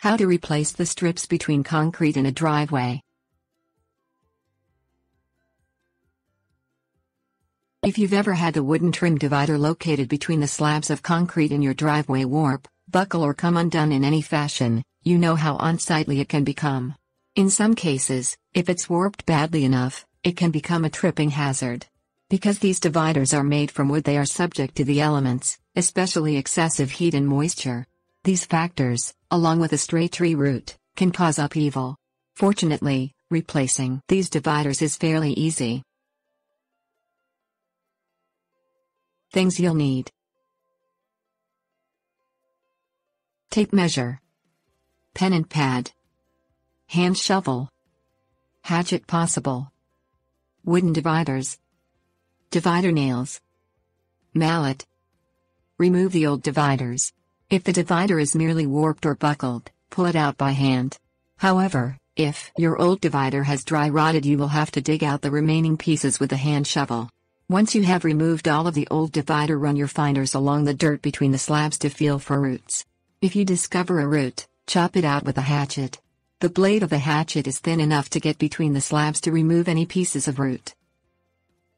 How to replace the strips between concrete in a driveway. If you've ever had the wooden trim divider located between the slabs of concrete in your driveway warp, buckle or come undone in any fashion, you know how unsightly it can become. In some cases, if it's warped badly enough, it can become a tripping hazard. Because these dividers are made from wood, they are subject to the elements, especially excessive heat and moisture. These factors, along with a stray tree root, can cause upheaval. Fortunately, replacing these dividers is fairly easy. Things you'll need: tape measure, pen and pad, hand shovel, hatchet possible, wooden dividers, divider nails, mallet. Remove the old dividers. If the divider is merely warped or buckled, pull it out by hand. However, if your old divider has dry rotted, you will have to dig out the remaining pieces with a hand shovel. Once you have removed all of the old divider, run your finders along the dirt between the slabs to feel for roots. If you discover a root, chop it out with a hatchet. The blade of the hatchet is thin enough to get between the slabs to remove any pieces of root.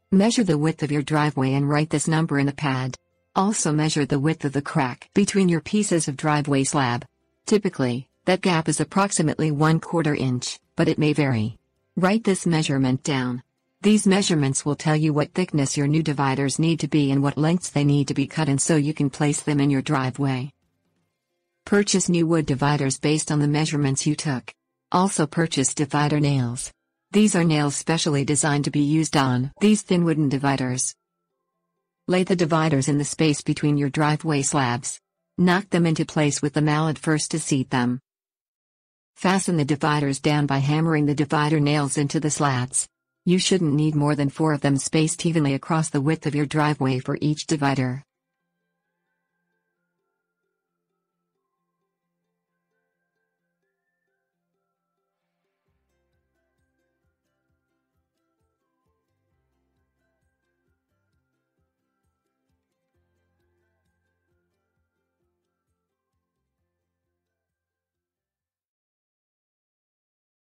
Measure the width of your driveway and write this number in the pad. Also measure the width of the crack between your pieces of driveway slab. Typically, that gap is approximately 1/4 inch, but it may vary. Write this measurement down. These measurements will tell you what thickness your new dividers need to be and what lengths they need to be cut in so you can place them in your driveway. Purchase new wood dividers based on the measurements you took. Also purchase divider nails. These are nails specially designed to be used on these thin wooden dividers. Lay the dividers in the space between your driveway slabs. Knock them into place with the mallet first to seat them. Fasten the dividers down by hammering the divider nails into the slats. You shouldn't need more than 4 of them spaced evenly across the width of your driveway for each divider.